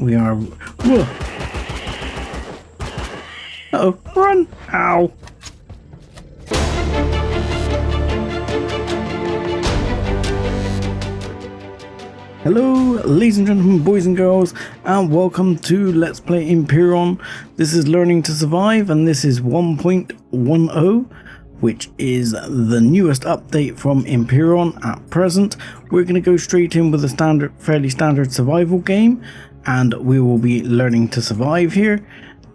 We are... Whoa. Uh-oh, run! Ow! Hello, ladies and gentlemen, boys and girls, and welcome to Let's Play Empyrion. This is Learning to Survive, and this is 1.10, which is the newest update from Empyrion at present. We're going to go straight in with a fairly standard survival game, and we will be learning to survive here,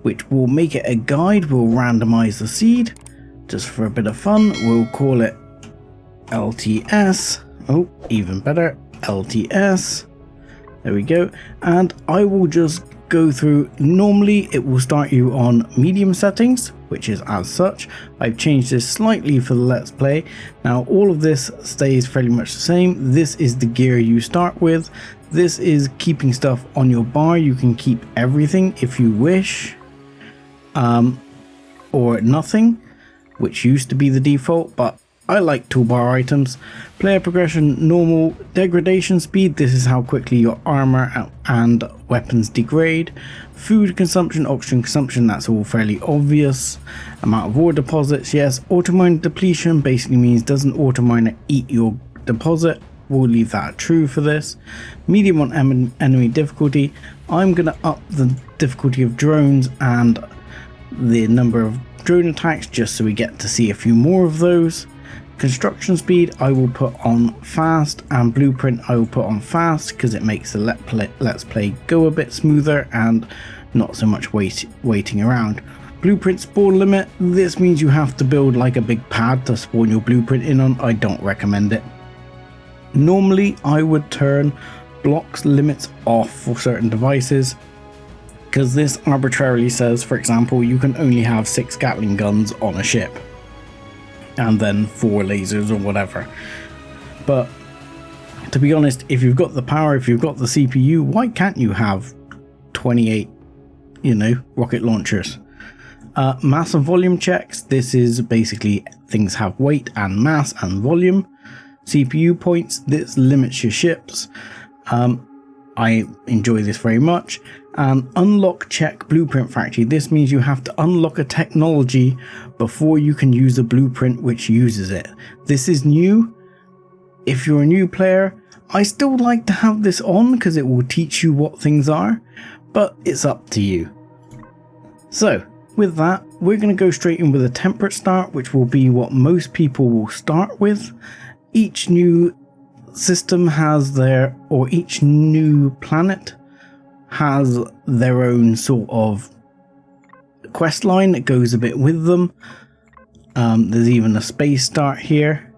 which will make it a guide. We'll randomize the seed, just for a bit of fun. We'll call it LTS. Oh, even better. LTS. There we go. And I will just go through. Normally it will start you on medium settings, which is as such. I've changed this slightly for the Let's Play. Now all of this stays fairly much the same. This is the gear you start with. This is keeping stuff on your bar. You can keep everything if you wish, or nothing, which used to be the default, but I like toolbar items. Player progression, normal. Degradation speed, this is how quickly your armor and weapons degrade. Food consumption, oxygen consumption, that's all fairly obvious. Amount of ore deposits, yes. Auto-miner depletion basically means doesn't auto-miner eat your deposit. We'll leave that true for this. Medium on enemy difficulty. I'm going to up the difficulty of drones and the number of drone attacks just so we get to see a few more of those. Construction speed I will put on fast, and blueprint I will put on fast because it makes the Let's Play go a bit smoother and not so much waiting around. Blueprint spawn limit, this means you have to build like a big pad to spawn your blueprint in on. I don't recommend it. Normally I would turn blocks limits off for certain devices, because this arbitrarily says, for example, you can only have 6 Gatling guns on a ship, and then 4 lasers or whatever. But to be honest, if you've got the power, if you've got the CPU, why can't you have 28, rocket launchers? Mass and volume checks, this is basically things have weight and mass and volume. CPU points, this limits your ships. I enjoy this very much. And unlock check blueprint factory. This means you have to unlock a technology before you can use a blueprint which uses it. This is new. If you're a new player, I still like to have this on because it will teach you what things are, but it's up to you. So with that, we're going to go straight in with a temperate start, which will be what most people will start with. Each new system has each new planet has their own sort of quest line that goes a bit with them. There's even a space start here,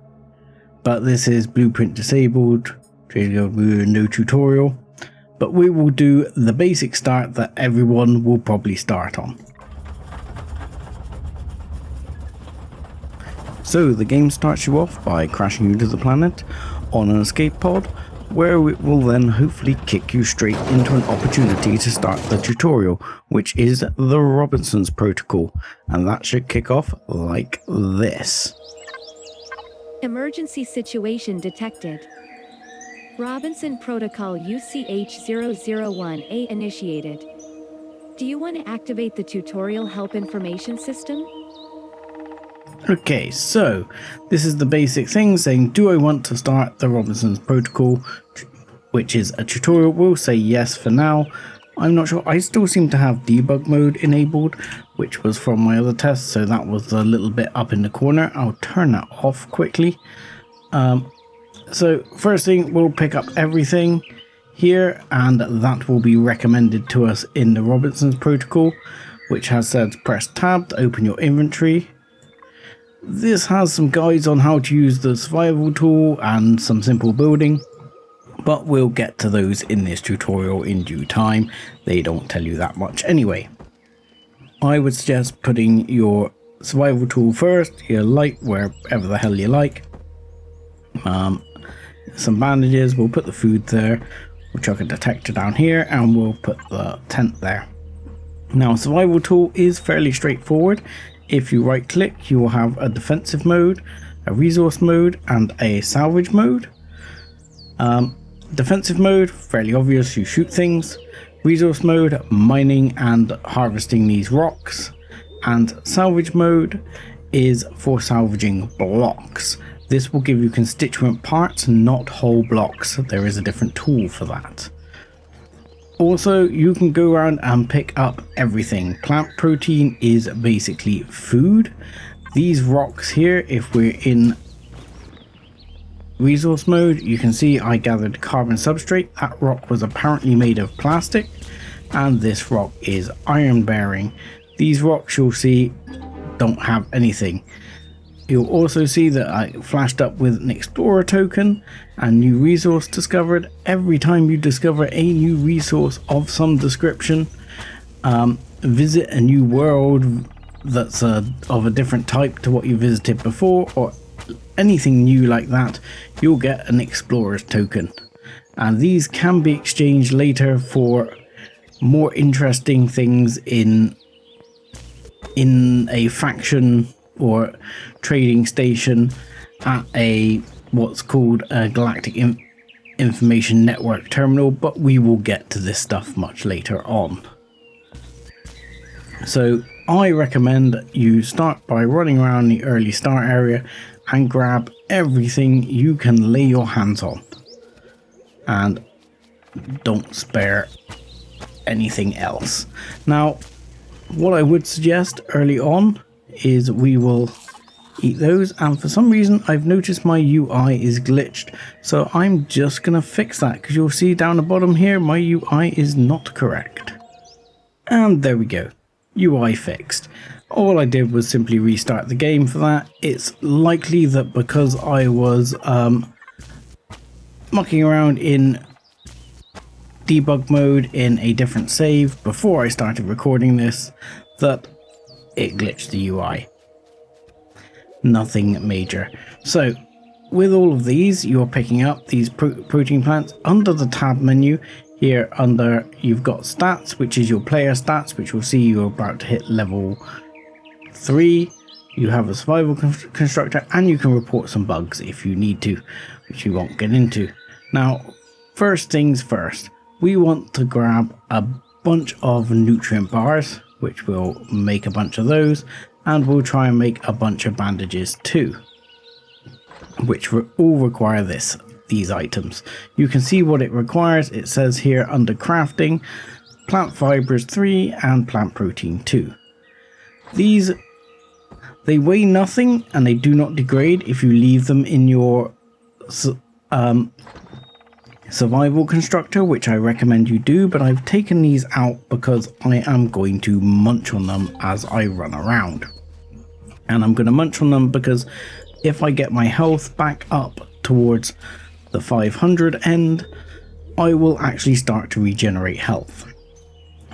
but this is blueprint disabled, no tutorial, but we will do the basic start that everyone will probably start on. So the game starts you off by crashing you to the planet on an escape pod, where it will then hopefully kick you straight into an opportunity to start the tutorial, which is the Robinson's protocol, and that should kick off like this. Emergency situation detected. Robinson protocol UCH001A initiated. Do you want to activate the tutorial help information system? Okay, so this is the basic thing saying, do I want to start the Robinson's protocol, which is a tutorial. We'll say yes for now. I'm not sure. I still seem to have debug mode enabled, which was from my other test, so that was a little bit up in the corner. I'll turn that off quickly. So first thing, we'll pick up everything here, and that will be recommended to us in the Robinson's protocol, which has said press tab to open your inventory. This has some guides on how to use the survival tool and some simple building, but we'll get to those in this tutorial in due time. They don't tell you that much anyway. I would suggest putting your survival tool first, your light wherever the hell you like. Some bandages, we'll put the food there, we'll chuck a detector down here, and we'll put the tent there. Now survival tool is fairly straightforward. If you right click, you will have a defensive mode, a resource mode, and a salvage mode. Defensive mode, fairly obvious, you shoot things. resource mode, mining and harvesting these rocks, and salvage mode is for salvaging blocks. This will give you constituent parts, not whole blocks. There is a different tool for that. Also, you can go around and pick up everything. Plant protein is basically food. These rocks here, if we're in resource mode, you can see I gathered carbon substrate. That rock was apparently made of plastic, and this rock is iron bearing. These rocks you'll see don't have anything. You'll also see that I flashed up with an explorer token and new resource discovered. Every time you discover a new resource of some description, visit a new world that's of a different type to what you visited before, or anything new like that, you'll get an explorer's token. And these can be exchanged later for more interesting things in a faction or trading station at a what's called a Galactic Information Network terminal, but we will get to this stuff much later on. So I recommend you start by running around the early start area and grab everything you can lay your hands on, and don't spare anything else. Now, what I would suggest early on is we will eat those, and for some reason I've noticed my UI is glitched, so I'm just gonna fix that, because you'll see down the bottom here my UI is not correct. And there we go, UI fixed. All I did was simply restart the game for that. It's likely that because I was mucking around in debug mode in a different save before I started recording this, that it glitched the UI. Nothing major. So with all of these, you're picking up these protein plants under the tab menu. Here under, you've got stats, which is your player stats, which will see you're about to hit level 3. You have a survival constructor, and you can report some bugs if you need to, which you won't get into. Now, first things first, we want to grab a bunch of nutrient bars, which we'll make a bunch of those, and we'll try and make a bunch of bandages too, which all require these items. You can see what it requires. It says here under crafting, plant fibers 3 and plant protein 2. These, they weigh nothing and they do not degrade if you leave them in your survival constructor, which I recommend you do, but I've taken these out because I am going to munch on them as I run around. And I'm going to munch on them because if I get my health back up towards the 500 end, I will actually start to regenerate health.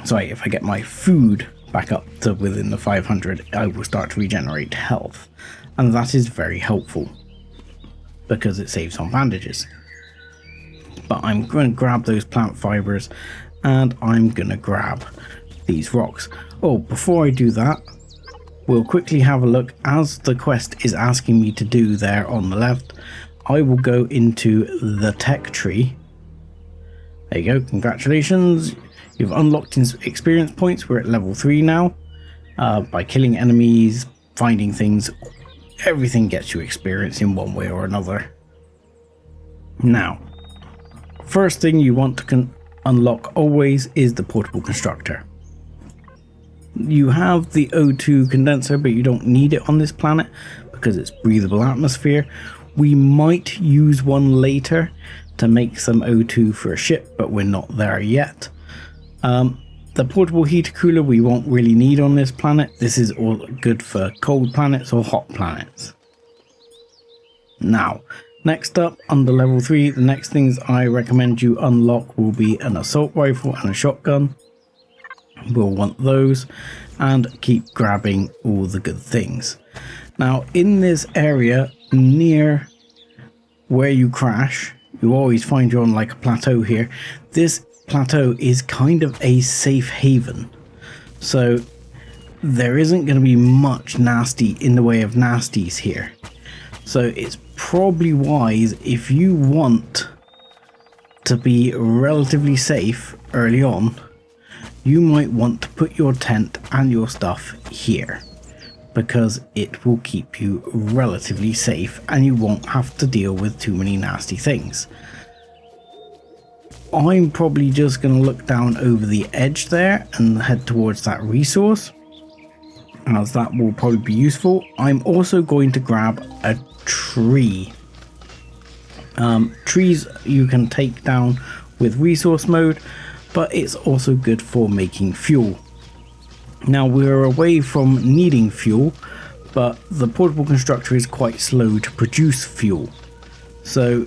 Sorry, if I get my food back up to within the 500, I will start to regenerate health. And that is very helpful because it saves on bandages. But I'm going to grab those plant fibers and I'm going to grab these rocks. Oh, before I do that, we'll quickly have a look, as the quest is asking me to do there on the left. I will go into the tech tree. There you go, congratulations. You've unlocked experience points. We're at level 3 now. By killing enemies, finding things, everything gets you experience in one way or another. Now, first thing you want to unlock always is the portable constructor. You have the O2 condenser, but you don't need it on this planet because it's breathable atmosphere. We might use one later to make some O2 for a ship, but we're not there yet. The portable heater cooler we won't really need on this planet. This is all good for cold planets or hot planets. Now, next up, under level 3, the next things I recommend you unlock will be an assault rifle and a shotgun. We'll want those, and keep grabbing all the good things. Now, in this area near where you crash, you always find you're on like a plateau here. This plateau is kind of a safe haven, so there isn't going to be much nasty in the way of nasties here. So it's probably wise, if you want to be relatively safe early on, you might want to put your tent and your stuff here, because it will keep you relatively safe and you won't have to deal with too many nasty things. I'm probably just going to look down over the edge there and head towards that resource, as that will probably be useful. I'm also going to grab a tree. Trees you can take down with resource mode, but it's also good for making fuel. Now we're away from needing fuel, but the portable constructor is quite slow to produce fuel. So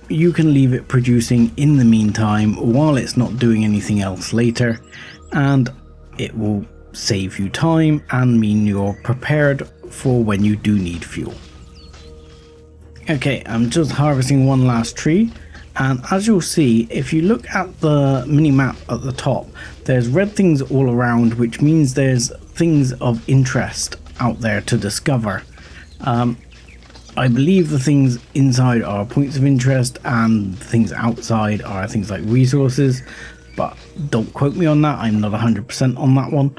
you can leave it producing in the meantime while it's not doing anything else later, and it will save you time and mean you're prepared for when you do need fuel. Okay, I'm just harvesting one last tree, and as you'll see, if you look at the mini map at the top, there's red things all around, which means there's things of interest out there to discover. I believe the things inside are points of interest and things outside are things like resources, but don't quote me on that, I'm not 100% on that one.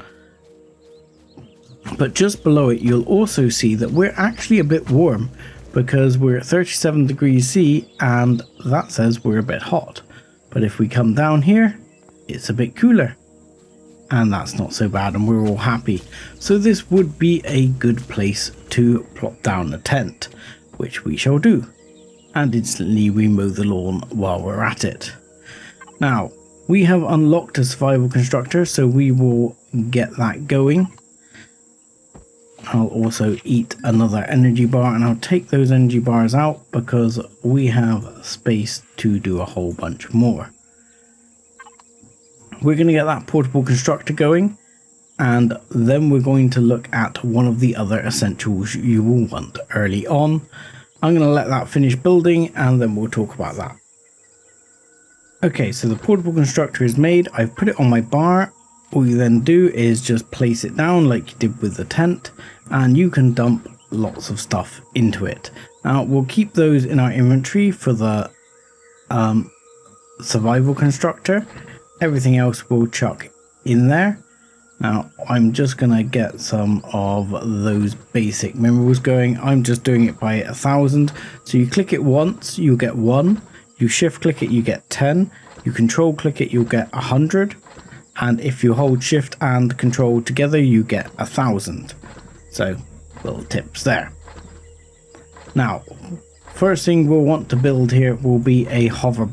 But just below it you'll also see that we're actually a bit warm, because we're at 37 degrees C and that says we're a bit hot. But if we come down here, it's a bit cooler. And that's not so bad, and we're all happy. So this would be a good place to plop down a tent, which we shall do. And instantly we mow the lawn while we're at it. Now, we have unlocked a survival constructor, so we will get that going. I'll also eat another energy bar, and I'll take those energy bars out because we have space to do a whole bunch more. We're going to get that portable constructor going, and then we're going to look at one of the other essentials you will want early on. I'm going to let that finish building and then we'll talk about that. Okay, so the portable constructor is made. I've put it on my bar. All you then do is just place it down like you did with the tent, and you can dump lots of stuff into it. Now we'll keep those in our inventory for the survival constructor. Everything else we'll chuck in there. Now I'm just gonna get some of those basic minerals going. I'm just doing it by 1,000. So you click it once, you get 1. You shift click it, you get 10. You control click it, you'll get 100. And if you hold shift and control together, you get 1,000. So little tips there. Now, first thing we'll want to build here will be a hover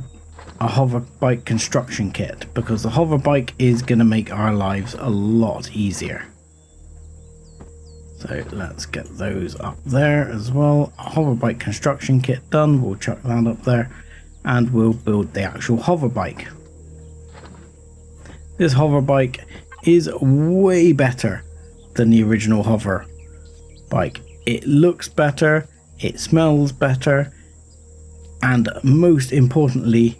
bike construction kit, because the hover bike is going to make our lives a lot easier. So let's get those up there as well. A hover bike construction kit done. We'll chuck that up there and we'll build the actual hover bike. This hover bike is way better than the original hover bike. It looks better, it smells better, and most importantly,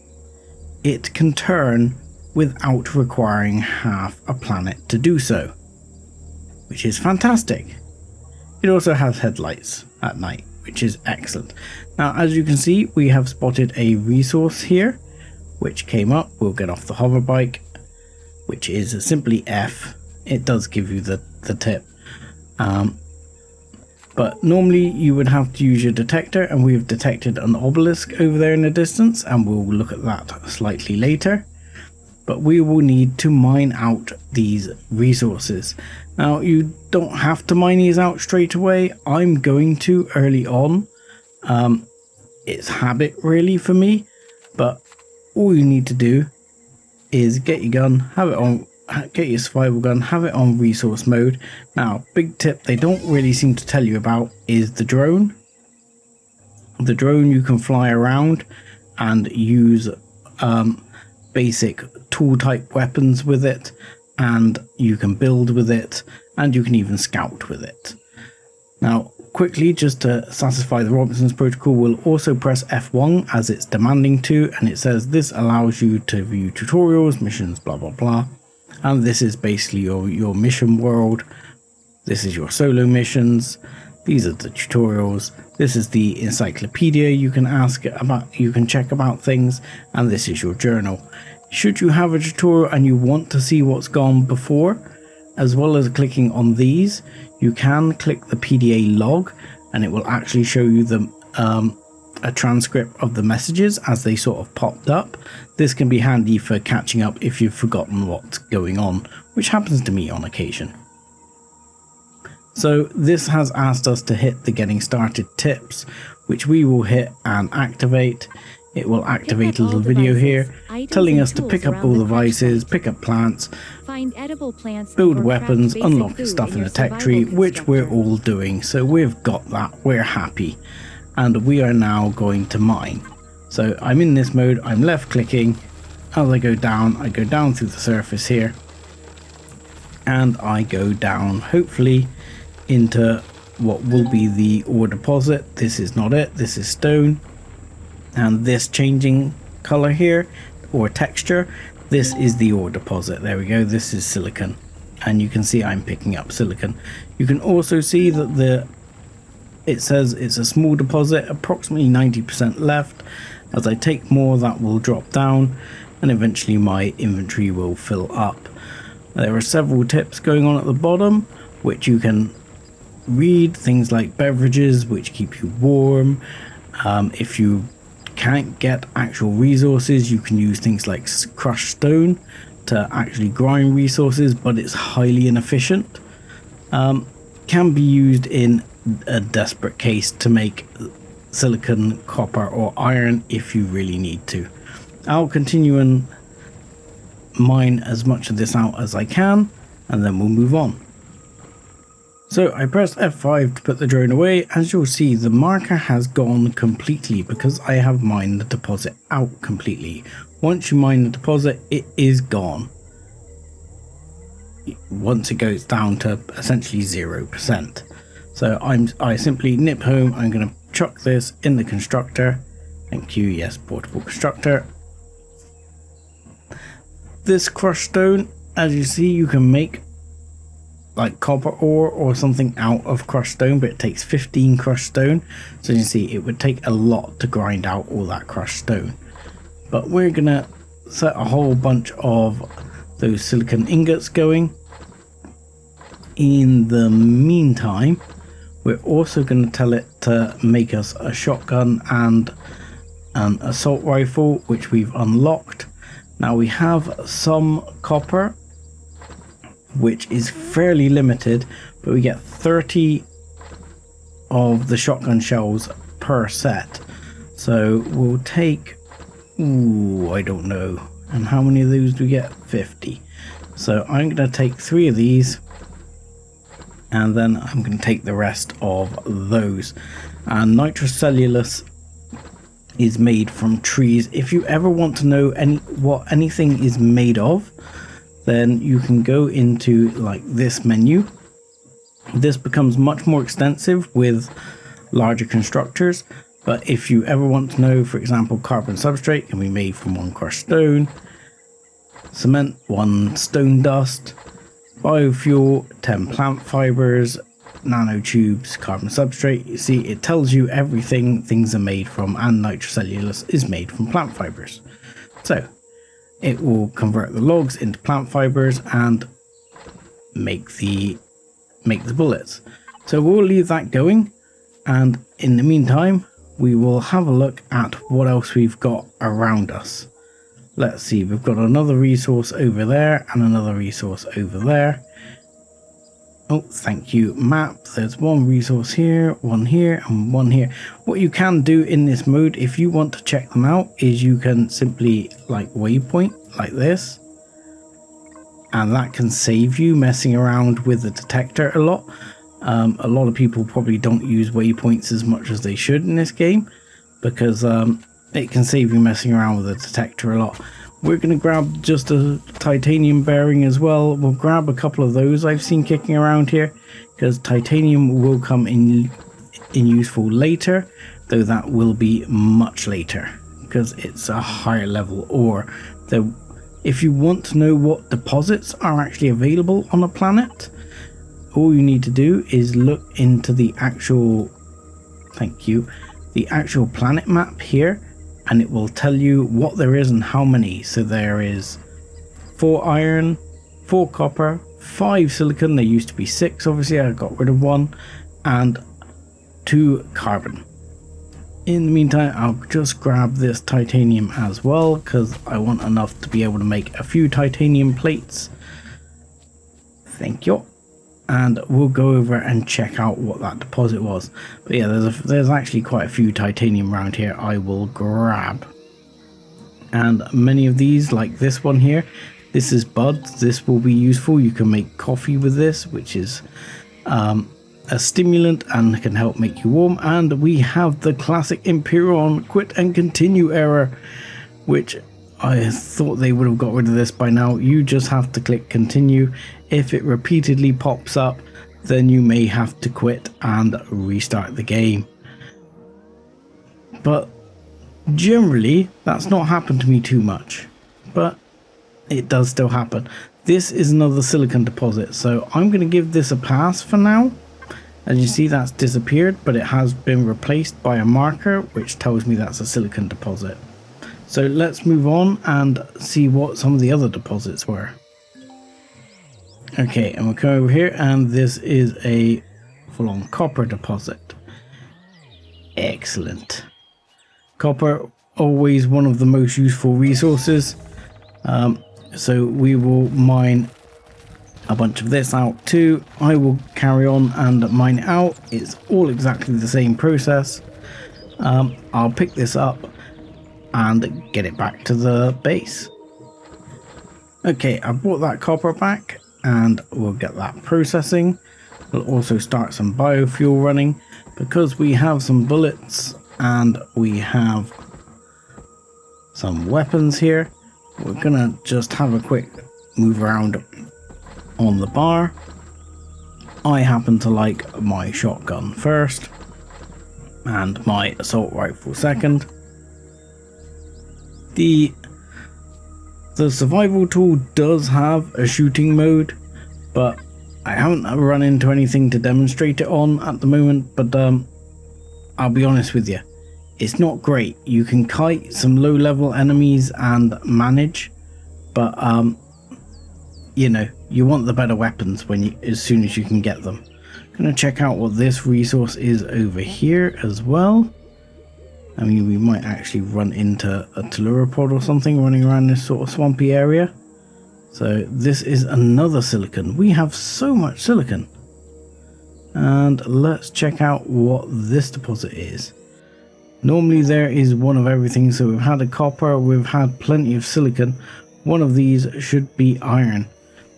it can turn without requiring half a planet to do so, which is fantastic. It also has headlights at night, which is excellent. Now, as you can see, we have spotted a resource here, which came up. We'll get off the hover bike, which is simply F. It does give you the tip. But normally you would have to use your detector, and we have detected an obelisk over there in the distance, and we'll look at that slightly later. But we will need to mine out these resources. Now, you don't have to mine these out straight away. I'm going to early on. It's habit really for me, but all you need to do is get your gun, have it on, get your survival gun, have it on resource mode. Now, big tip they don't really seem to tell you about is the drone. The drone, you can fly around and use basic tool type weapons with it, and you can build with it, and you can even scout with it. Now, quickly, just to satisfy the Robinson's protocol, we'll also press F1 as it's demanding to, and it says this allows you to view tutorials, missions, blah blah blah. And this is basically your mission world. This is your solo missions. These are the tutorials. This is the encyclopedia you can ask about, you can check about things, and this is your journal. Should you have a tutorial and you want to see what's gone before, as well as clicking on these, you can click the PDA log and it will actually show you a transcript of the messages as they sort of popped up. This can be handy for catching up if you've forgotten what's going on, which happens to me on occasion. So this has asked us to hit the getting started tips, which we will hit and activate. It will activate a little video here telling us to pick up all devices, pick up plants, find edible plants, build weapons, unlock stuff in the tech tree, which we're all doing. So we've got that, we're happy. And we are now going to mine. So I'm in this mode, I'm left clicking. As I go down through the surface here. And I go down, hopefully, into what will be the ore deposit. This is not it, this is stone. And this changing color here, or texture, this is the ore deposit. There we go, this is silicon. And you can see I'm picking up silicon. You can also see that it says it's a small deposit, approximately 90% left. As I take more, that will drop down, and eventually my inventory will fill up. There are several tips going on at the bottom, which you can read, things like beverages, which keep you warm. If you can't get actual resources, you can use things like crushed stone to actually grind resources, but it's highly inefficient. Can be used in a desperate case to make silicon, copper or iron if you really need to. I'll continue and mine as much of this out as I can, and then we'll move on. So I pressed F5 to put the drone away. As you'll see, the marker has gone completely because I have mined the deposit out completely. Once you mine the deposit, it is gone. Once it goes down to essentially 0%. So I simply nip home. I'm going to chuck this in the constructor. Thank you, yes, portable constructor. This crushed stone, as you see, you can make like copper ore or something out of crushed stone, but it takes 15 crushed stone. So you can see it would take a lot to grind out all that crushed stone. But we're gonna set a whole bunch of those silicon ingots going. In the meantime, we're also going to tell it to make us a shotgun and an assault rifle, which we've unlocked. Now we have some copper, which is fairly limited, but we get 30 of the shotgun shells per set. So we'll take, I don't know, and how many of those do we get? 50. So I'm going to take 3 of these, and then I'm going to take the rest of those. And nitrocellulose is made from trees. If you ever want to know what anything is made of, then you can go into like this menu. This becomes much more extensive with larger constructors, but if you ever want to know, for example, carbon substrate can be made from 1 crushed stone, cement, 1 stone dust, biofuel, 10 plant fibers, nanotubes, carbon substrate. You see, it tells you everything things are made from, and nitrocellulose is made from plant fibers. So it will convert the logs into plant fibers and make the bullets. So we'll leave that going, and in the meantime we will have a look at what else we've got around us. Let's see, we've got another resource over there and another resource over there. Oh, thank you, map. There's 1 resource here, 1 here, and 1 here. What you can do in this mode, if you want to check them out, is you can simply like waypoint like this, and that can save you messing around with the detector a lot. A lot of people probably don't use waypoints as much as they should in this game, because it can save you messing around with the detector a lot. We're going to grab just a titanium bearing as well. We'll grab a couple of those I've seen kicking around here, because titanium will come in useful later, though that will be much later because it's a higher level ore. If you want to know what deposits are actually available on a planet, all you need to do is look into the actual, the actual planet map here, and it will tell you what there is and how many. So there is 4 iron, 4 copper, 5 silicon, there used to be 6 obviously, I got rid of 1, and 2 carbon. In the meantime, I'll just grab this titanium as well, because I want enough to be able to make a few titanium plates. Thank you. And we'll go over and check out what that deposit was. But yeah, there's actually quite a few titanium around here I will grab. And many of these, like this one here, this is buds. This will be useful. You can make coffee with this, which is a stimulant and can help make you warm. And we have the classic Empyrion quit and continue error, which I thought they would have got rid of this by now. You just have to click continue. If it repeatedly pops up, then you may have to quit and restart the game. But generally, that's not happened to me too much. But it does still happen. This is another silicon deposit, so I'm going to give this a pass for now. As you see, that's disappeared, but it has been replaced by a marker, which tells me that's a silicon deposit. So let's move on and see what some of the other deposits were. Okay, and we'll come over here, and this is a full-on copper deposit. Excellent. Copper, always one of the most useful resources. So we will mine a bunch of this out too. I will carry on and mine it out. It's all exactly the same process. I'll pick this up and get it back to the base. Okay, I brought that copper back and we'll get that processing. We'll also start some biofuel running because we have some bullets and we have some weapons here. We're gonna just have a quick move around on the bar. I happen to like my shotgun first and my assault rifle second. The survival tool does have a shooting mode, but I haven't run into anything to demonstrate it on at the moment. But I'll be honest with you, it's not great. You can kite some low level enemies and manage, but you know, you want the better weapons as soon as you can get them. I'm gonna check out what this resource is over here as well. I mean, we might actually run into a tellurapod or something running around this sort of swampy area. So this is another silicon. We have so much silicon. And let's check out what this deposit is. Normally there is one of everything. So we've had a copper, we've had plenty of silicon. One of these should be iron.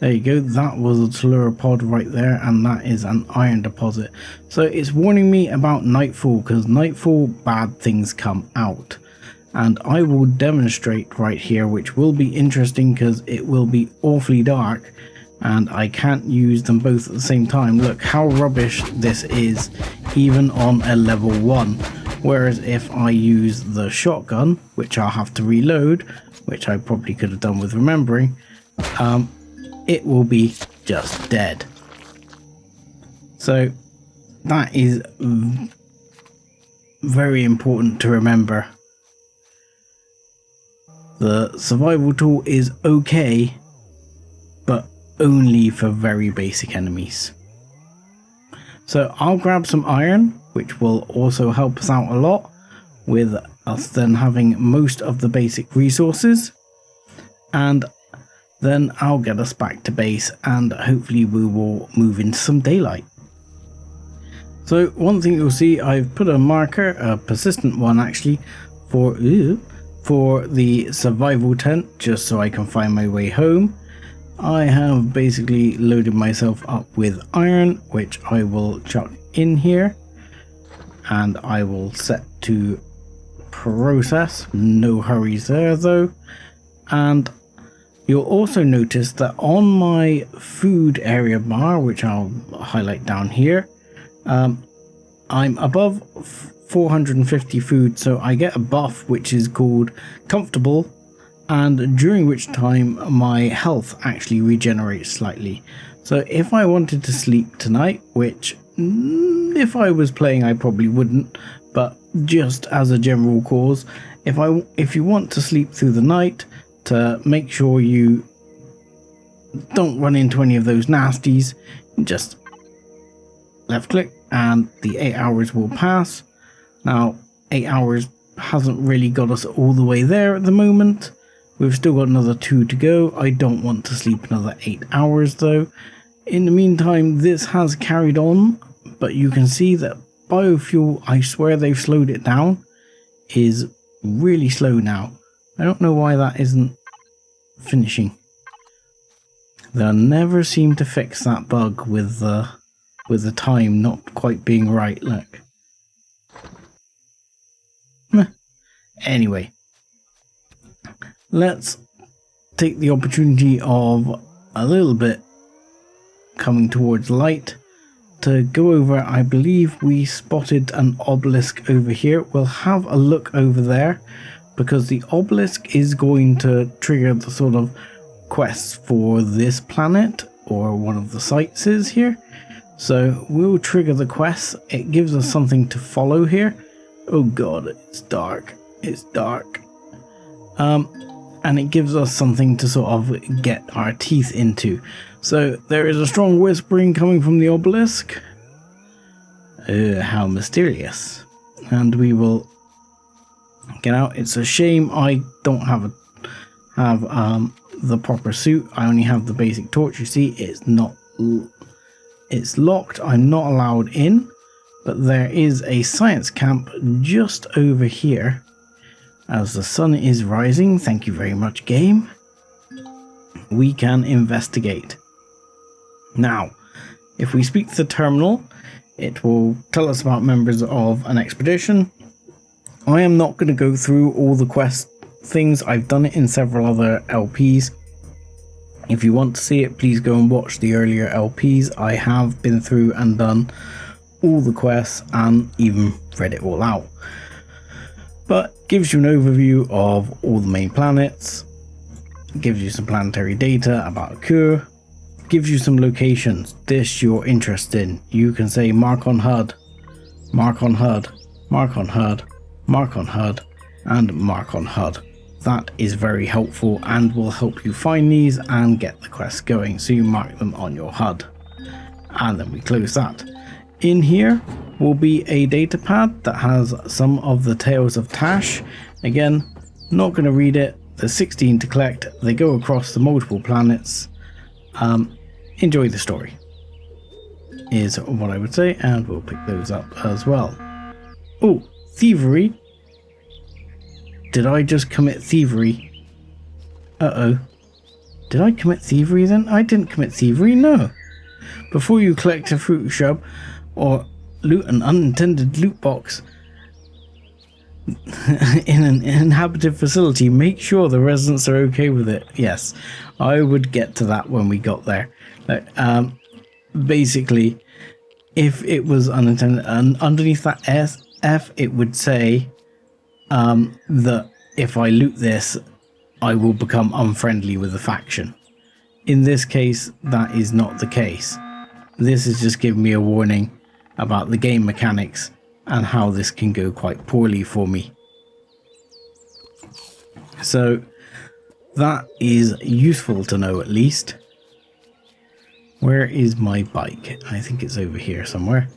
There you go, that was a tellurapod right there, and that is an iron deposit. So it's warning me about nightfall, because nightfall bad things come out. And I will demonstrate right here, which will be interesting because it will be awfully dark and I can't use them both at the same time. Look how rubbish this is, even on a level 1. Whereas if I use the shotgun, which I'll have to reload, which I probably could have done with remembering, it will be just dead. So that is very important to remember. The survival tool is okay, but only for very basic enemies. So I'll grab some iron, which will also help us out a lot, with us then having most of the basic resources. And then I'll get us back to base and hopefully we will move into some daylight. So one thing you'll see, I've put a marker, a persistent one actually, for the survival tent, just so I can find my way home. I have basically loaded myself up with iron, which I will chuck in here, and I will set to process. No hurries there though. And you'll also notice that on my food area bar, which I'll highlight down here, I'm above 450 food, so I get a buff which is called comfortable, and during which time my health actually regenerates slightly. So if I wanted to sleep tonight, which if I was playing I probably wouldn't, but just as a general cause, if you want to sleep through the night, to make sure you don't run into any of those nasties, just left click and the 8 hours will pass. Now 8 hours hasn't really got us all the way there at the moment. We've still got another 2 to go. I don't want to sleep another 8 hours though. In the meantime, this has carried on, but you can see that biofuel, I swear they've slowed it down, is really slow now. I don't know why that isn't finishing. They'll never seem to fix that bug with the time not quite being right. Look. Anyway, let's take the opportunity of a little bit coming towards light to go over. I believe we spotted an obelisk over here. We'll have a look over there, because the obelisk is going to trigger the sort of quests for this planet, or one of the sites is here. So we'll trigger the quests. It gives us something to follow here. Oh god, it's dark. It's dark. And it gives us something to sort of get our teeth into. So there is a strong whispering coming from the obelisk. How mysterious. And we will get out. It's a shame I don't have the proper suit. I only have the basic torch. You see, it's locked. I'm not allowed in. But there is a science camp just over here. As the sun is rising, thank you very much, game, we can investigate. Now, if we speak to the terminal, it will tell us about members of an expedition. I am not going to go through all the quest things. I've done it in several other LPs. If you want to see it, please go and watch the earlier LPs. I have been through and done all the quests and even read it all out. But gives you an overview of all the main planets, gives you some planetary data about Okur, gives you some locations. This you're interested in. You can say mark on HUD, mark on HUD, mark on HUD, mark on HUD, and mark on HUD. That is very helpful and will help you find these and get the quests going. So you mark them on your HUD. And then we close that. In here will be a data pad that has some of the tales of Tash. Again, not going to read it. There's 16 to collect. They go across the multiple planets. Enjoy the story, is what I would say, and we'll pick those up as well. Oh, thievery. Did I just commit thievery? Uh-oh. Did I commit thievery then? I didn't commit thievery, no. Before you collect a fruit shrub or loot an unintended loot box in an inhabited facility, make sure the residents are okay with it. Yes, I would get to that when we got there. Basically, if it was unintended, and underneath that F, it would say that if I loot this, I will become unfriendly with the faction. In this case, that is not the case. This is just giving me a warning about the game mechanics and how this can go quite poorly for me. So that is useful to know, at least. Where is my bike? I think it's over here somewhere.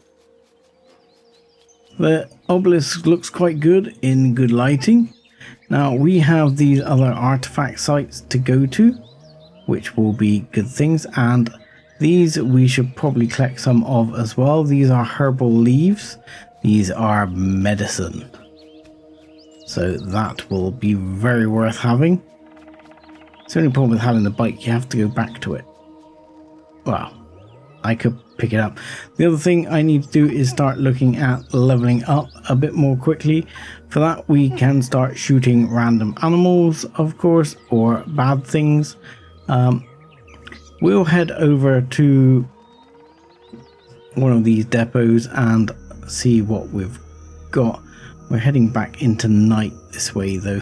The obelisk looks quite good in good lighting. Now we have these other artifact sites to go to, which will be good things, and these we should probably collect some of as well. These are herbal leaves. These are medicine. So that will be very worth having. It's the only problem with having the bike, you have to go back to it. Well, I could pick it up. The other thing I need to do is start looking at leveling up a bit more quickly. For that, we can start shooting random animals, of course, or bad things. We'll head over to one of these depots and see what we've got. We're heading back into night this way though.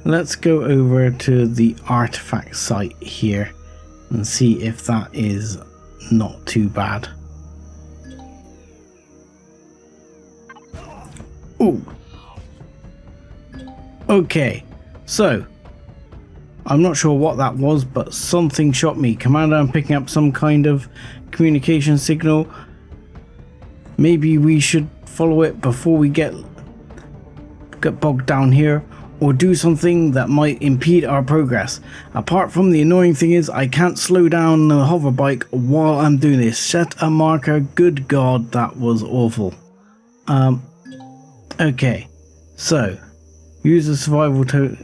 Let's go over to the artifact site here and see if that is not too bad. Ooh. Okay, so I'm not sure what that was, but something shot me. Commander, I'm picking up some kind of communication signal. Maybe we should follow it before we get bogged down here, or do something that might impede our progress. Apart from the annoying thing is I can't slow down the hover bike while I'm doing this. Set a marker. Good God, that was awful. Okay, so use the survival to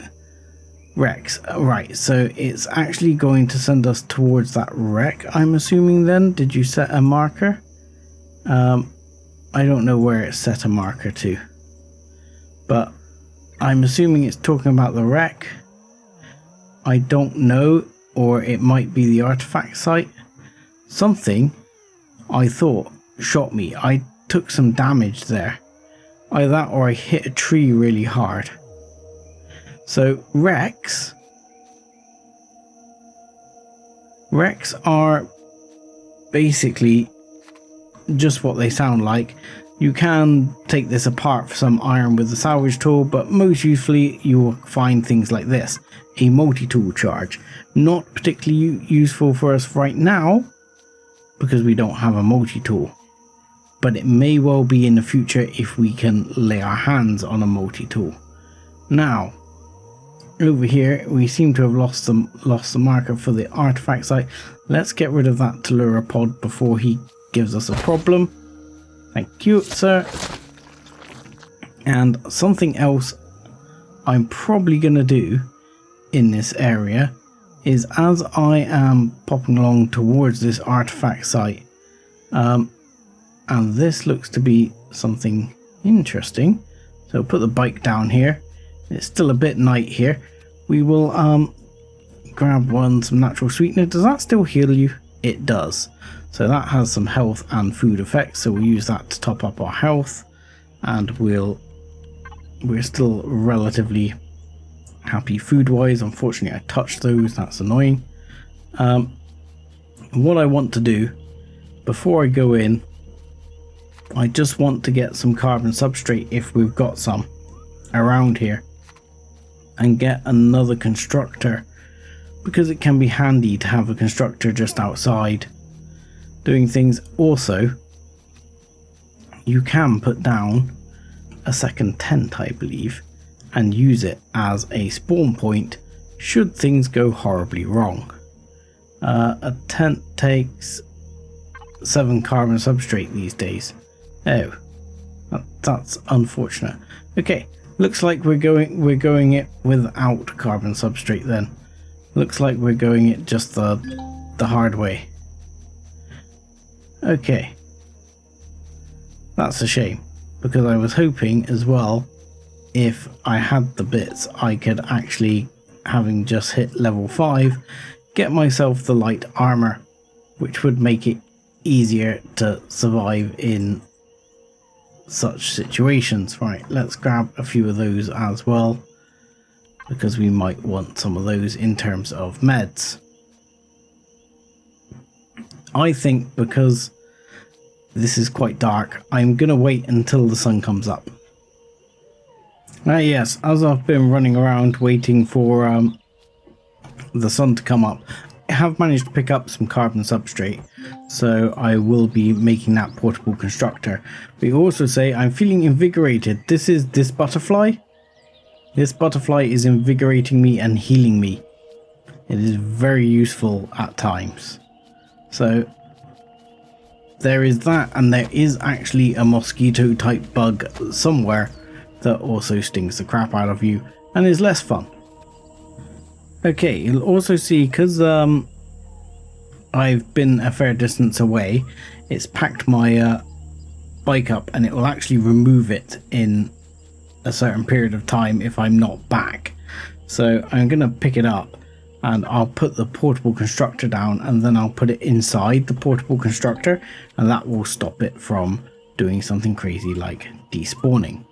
Rex. Right, so it's actually going to send us towards that wreck, I'm assuming then. Did you set a marker? I don't know where it set a marker to, but I'm assuming it's talking about the wreck. I don't know, or it might be the artifact site. Something, I thought, shot me. I took some damage there. Either that or I hit a tree really hard. So wrecks are basically just what they sound like. You can take this apart for some iron with the salvage tool, but most usefully you will find things like this, a multi-tool charge. Not particularly useful for us right now because we don't have a multi-tool, but it may well be in the future if we can lay our hands on a multi-tool. Now over here we seem to have lost the marker for the artifact site. Let's get rid of that Tellura pod before he gives us a problem. Thank you, sir. And something else I'm probably going to do in this area is, as I am popping along towards this artifact site, and this looks to be something interesting, so put the bike down here. It's still a bit night here. We will grab some natural sweetener. Does that still heal you? It does. So that has some health and food effects, so we'll use that to top up our health, and we're still relatively happy food wise. Unfortunately I touched those, that's annoying. What I want to do before I go in, I just want to get some carbon substrate if we've got some around here, and get another constructor, because it can be handy to have a constructor just outside doing things. Also, you can put down a second tent, I believe, and use it as a spawn point should things go horribly wrong. A tent takes 7 carbon substrate these days. Oh, that's unfortunate. Okay, looks like we're going it without carbon substrate then. Looks like we're going it just the hard way. Okay, that's a shame, because I was hoping as well, if I had the bits, I could actually, having just hit level 5, get myself the light armor, which would make it easier to survive in such situations. Right, let's grab a few of those as well, because we might want some of those in terms of meds. I think because this is quite dark, I'm going to wait until the sun comes up. Yes, as I've been running around waiting for the sun to come up, I have managed to pick up some carbon substrate, so I will be making that portable constructor. We also say I'm feeling invigorated. This butterfly. This butterfly is invigorating me and healing me. It is very useful at times. So there is that, and there is actually a mosquito type bug somewhere that also stings the crap out of you and is less fun. Okay, you'll also see, because I've been a fair distance away, it's packed my bike up, and it will actually remove it in a certain period of time if I'm not back. So I'm going to pick it up, and I'll put the portable constructor down, and then I'll put it inside the portable constructor, and that will stop it from doing something crazy like despawning.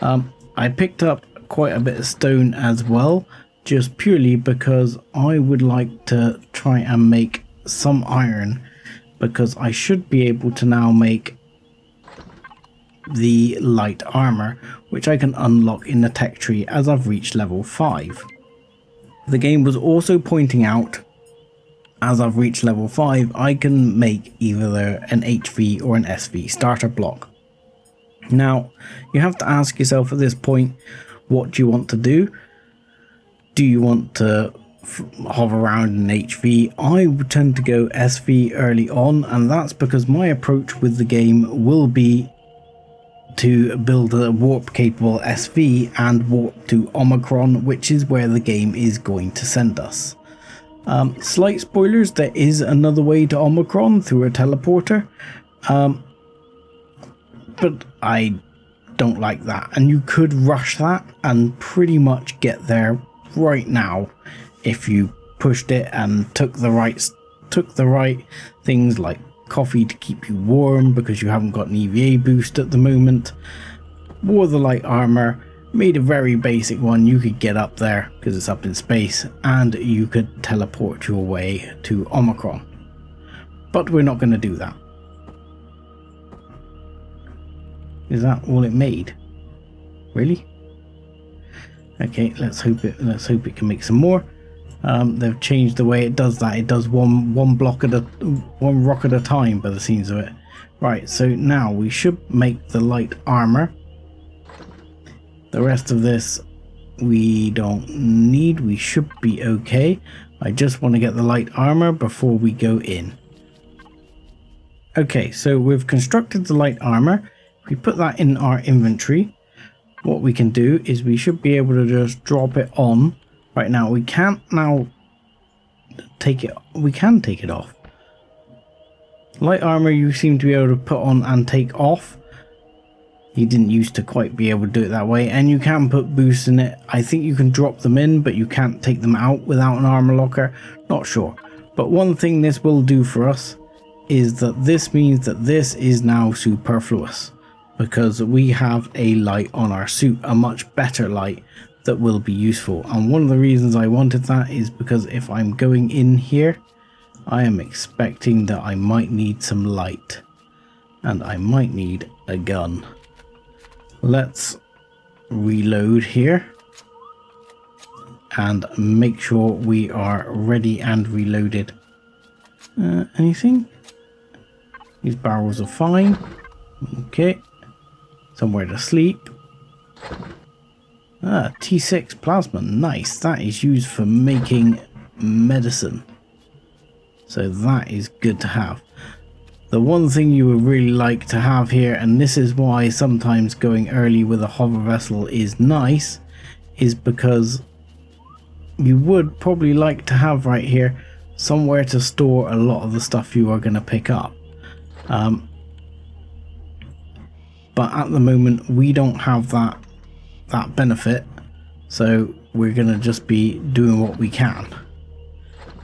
I picked up quite a bit of stone as well, just purely because I would like to try and make some iron, because I should be able to now make the light armor, which I can unlock in the tech tree as I've reached level 5. The game was also pointing out, as I've reached level 5, I can make either an HV or an SV starter block. Now, you have to ask yourself at this point, what do you want to do? Do you want to hover around in HV? I would tend to go SV early on, and that's because my approach with the game will be to build a warp capable SV and warp to Omicron, which is where the game is going to send us. Slight spoilers, there is another way to Omicron through a teleporter, but I don't like that, and you could rush that and pretty much get there right now if you pushed it and took the right things like coffee to keep you warm because you haven't got an EVA boost at the moment, wore the light armor, made a very basic one. You could get up there because it's up in space, and you could teleport your way to Omicron. But we're not going to do that. Is that all it made? Really? Okay, let's hope it can make some more. They've changed the way it does that. It does one rock at a time by the scenes of it. Right, so now we should make the light armor. The rest of this we don't need. We should be okay. I just want to get the light armor before we go in. Okay, so we've constructed the light armor. If we put that in our inventory, what we can do is we should be able to just drop it on. Right now, we can't now take it. We can take it off. Light armor you seem to be able to put on and take off. You didn't used to quite be able to do it that way, and you can put boosts in it. I think you can drop them in, but you can't take them out without an armor locker. Not sure. But one thing this will do for us is that this means that this is now superfluous, because we have a light on our suit, a much better light that will be useful. And one of the reasons I wanted that is because if I'm going in here, I am expecting that I might need some light, and I might need a gun. Let's reload here and make sure we are ready and reloaded. Anything? These barrels are fine. Okay. Somewhere to sleep. T6 plasma. Nice. That is used for making medicine. So that is good to have. The one thing you would really like to have here, and this is why sometimes going early with a hover vessel is nice, is because you would probably like to have right here somewhere to store a lot of the stuff you are going to pick up. But at the moment we don't have that benefit, so we're going to just be doing what we can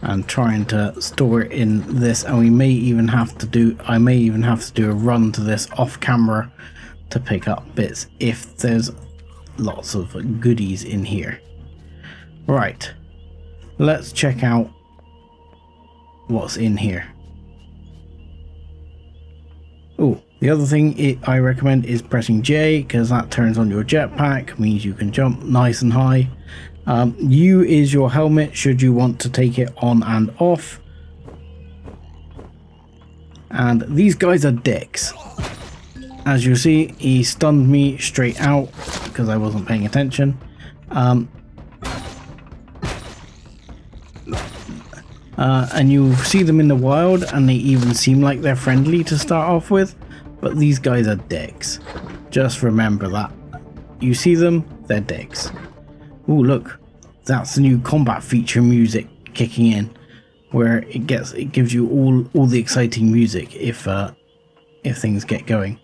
and trying to store it in this, and I may even have to do a run to this off camera to pick up bits if there's lots of goodies in here. Right, let's check out what's in here. Oh, the other thing I recommend is pressing J, because that turns on your jetpack, means you can jump nice and high. U is your helmet should you want to take it on and off. And these guys are dicks. As you see, he stunned me straight out because I wasn't paying attention. And you see them in the wild, and they even seem like they're friendly to start off with, but these guys are dicks. Just remember that. You see them, they're dicks. Ooh, look, that's the new combat feature music kicking in, where it gives you all the exciting music if things get going.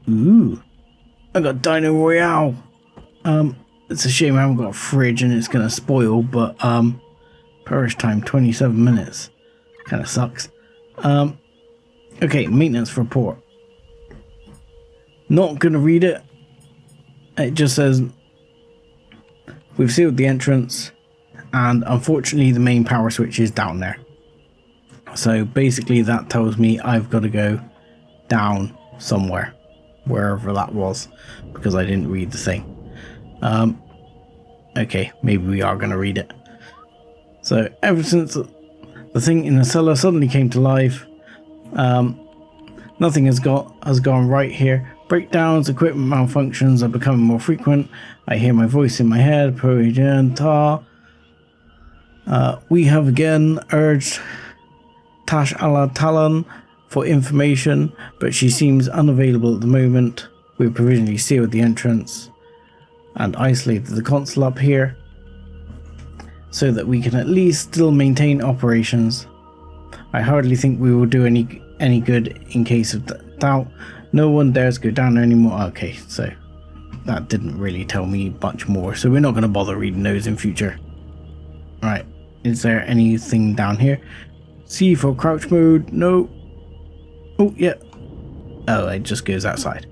Ooh, I got Dino Royale. It's a shame I haven't got a fridge and it's gonna spoil, but perish time 27 minutes. Kind of sucks. Okay, maintenance report. Not gonna read it. It just says we've sealed the entrance, and unfortunately the main power switch is down there. So basically that tells me I've got to go down somewhere. wherever that was, because I didn't read the thing. Okay, maybe we are going to read it. So ever since the thing in the cellar suddenly came to life, nothing has gone right here. Breakdowns, equipment malfunctions are becoming more frequent. I hear my voice in my head. We have again urged Tash Ala Talon for information, but she seems unavailable at the moment. We've provisionally sealed the entrance and isolated the console up here so that we can at least still maintain operations. I hardly think we will do any good in case of doubt. No one dares go down there anymore. Okay, so that didn't really tell me much more, so we're not going to bother reading those in future. Right, is there anything down here? C for crouch mode. No. Oh, yeah. Oh, it just goes outside.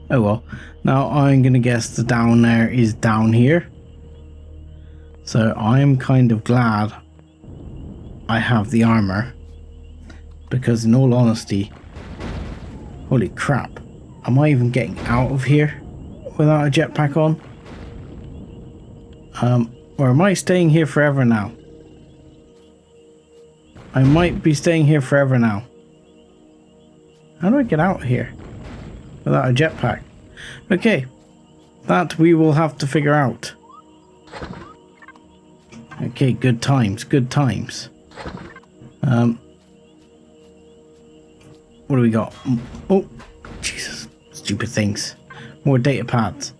Oh well. Now I'm going to guess the down there is down here. So I'm kind of glad I have the armor, because in all honesty, holy crap, am I even getting out of here without a jetpack on? Or am I staying here forever now? I might be staying here forever now. How do I get out here without a jetpack? Okay, that we will have to figure out. Okay, good times, good times. What do we got? Oh, Jesus, stupid things. More data pads.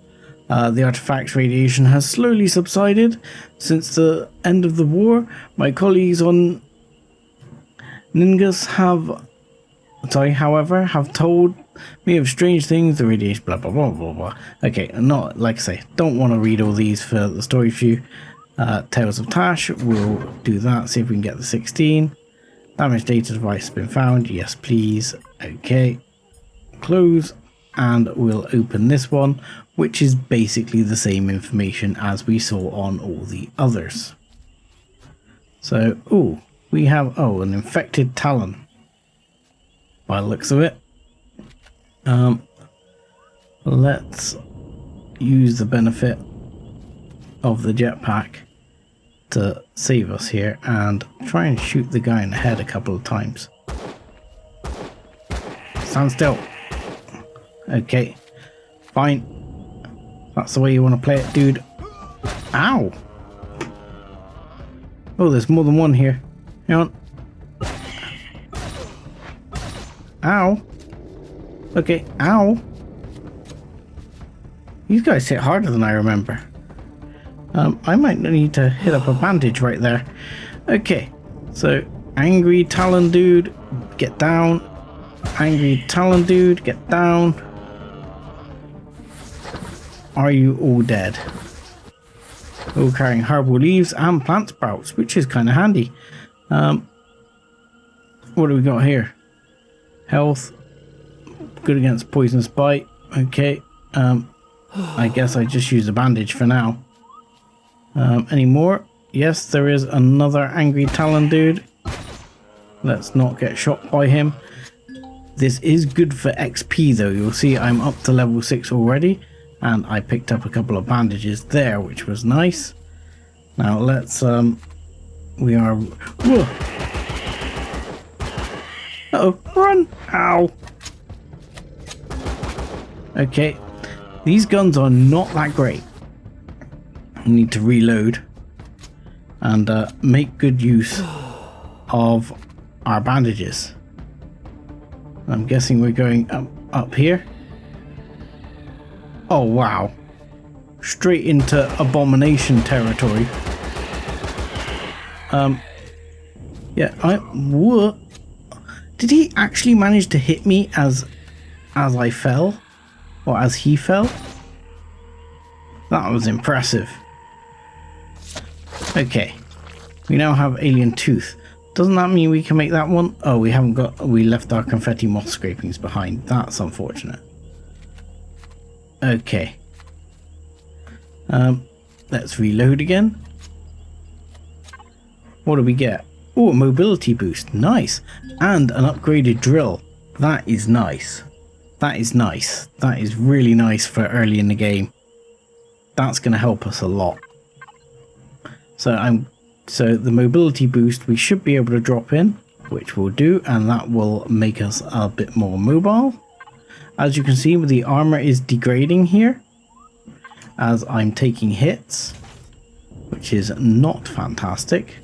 The artifact's radiation has slowly subsided since the end of the war. My colleagues on Ningus however, have told me of strange things. The radiation, blah blah blah blah blah. Okay, not like I say, don't want to read all these for the story view. Tales of Tash, we'll do that. See if we can get the 16. Damaged data device has been found. Yes, please. Okay, close, and we'll open this one, which is basically the same information as we saw on all the others. So, oh, we have an infected talon by the looks of it. Let's use the benefit of the jetpack to save us here and try and shoot the guy in the head a couple of times. Stand still. Okay, fine. That's the way you want to play it, dude. Ow! Oh, there's more than one here. Hang on. Ow. Okay, ow. These guys hit harder than I remember. I might need to hit up a bandage right there. Okay, so angry Talon dude, get down. Angry Talon dude, get down. Are you all dead? All carrying herbal leaves and plant sprouts, which is kind of handy. What do we got here? Health, good against poisonous bite. Okay, I guess I just use a bandage for now. Any more? Yes, there is another angry Talon dude. Let's not get shot by him. This is good for XP though. You'll see I'm up to level 6 already, and I picked up a couple of bandages there, which was nice. Now let's we are whoa. Uh-oh, run! Ow! Okay, these guns are not that great. I need to reload and make good use of our bandages. I'm guessing we're going up here. Oh wow, straight into abomination territory. Yeah, what? Did he actually manage to hit me as I fell, or as he fell? That was impressive. Okay, we now have alien tooth. Doesn't that mean we can make that one? Oh, we haven't got, we left our confetti moth scrapings behind. That's unfortunate. Okay. Let's reload again. What do we get? Oh, a mobility boost. Nice. And an upgraded drill. That is nice. That is nice. That is really nice for early in the game. That's going to help us a lot. So the mobility boost we should be able to drop in, which we'll do, and that will make us a bit more mobile. As you can see, the armor is degrading here as I'm taking hits, which is not fantastic.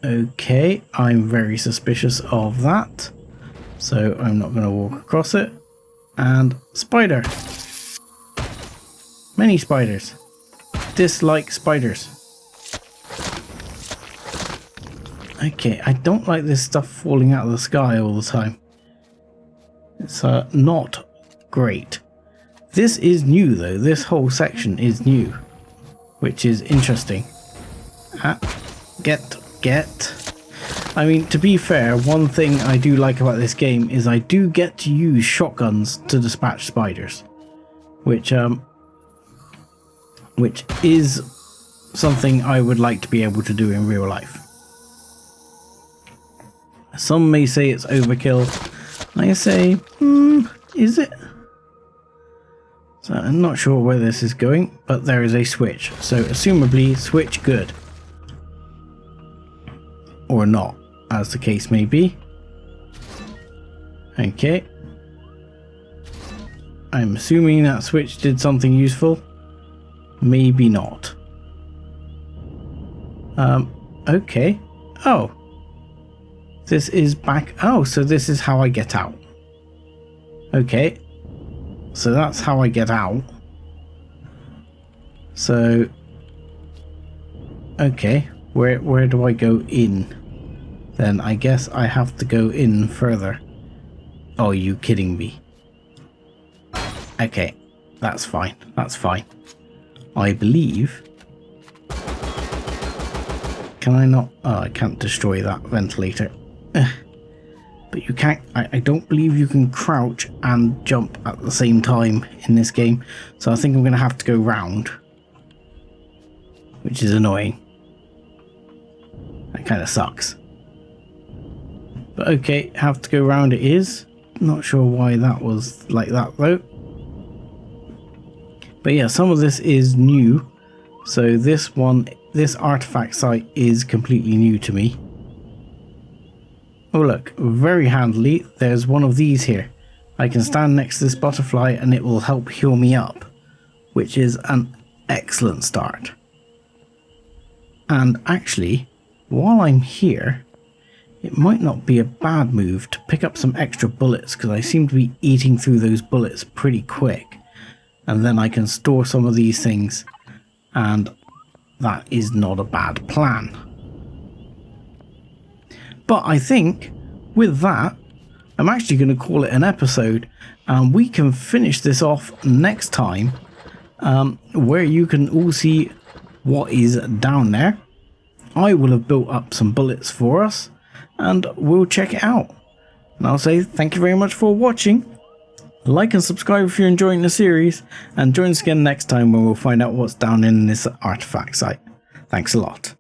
Okay, I'm very suspicious of that, so I'm not going to walk across it. And spider. Many spiders. Dislike spiders. Okay, I don't like this stuff falling out of the sky all the time. It's not great. This is new though, this whole section is new, which is interesting. Get. I mean, to be fair, one thing I do like about this game is I do get to use shotguns to dispatch spiders, which is something I would like to be able to do in real life. Some may say it's overkill. I say, is it? So I'm not sure where this is going, but there is a switch. So assumably switch good. Or not, as the case may be. Okay. I'm assuming that switch did something useful. Maybe not. Okay. Oh. This is back. Oh, so this is how I get out. Okay. So that's how I get out. So. Okay. Where do I go in? Then I guess I have to go in further. Oh, are you kidding me? Okay. That's fine. That's fine. I believe. Can I not? Oh, I can't destroy that ventilator. But you can't. I don't believe you can crouch and jump at the same time in this game. So I think I'm going to have to go round. Which is annoying. That kind of sucks. But okay, have to go round it is. Not sure why that was like that though. But yeah, some of this is new. So this artifact site is completely new to me. Oh look, very handily, there's one of these here. I can stand next to this butterfly and it will help heal me up, which is an excellent start. And actually, while I'm here, it might not be a bad move to pick up some extra bullets, because I seem to be eating through those bullets pretty quick. And then I can store some of these things, and that is not a bad plan. But I think with that, I'm actually going to call it an episode, and we can finish this off next time, where you can all see what is down there. I will have built up some bullets for us, and we'll check it out. And I'll say thank you very much for watching. Like and subscribe if you're enjoying the series, and join us again next time when we'll find out what's down in this artifact site. Thanks a lot.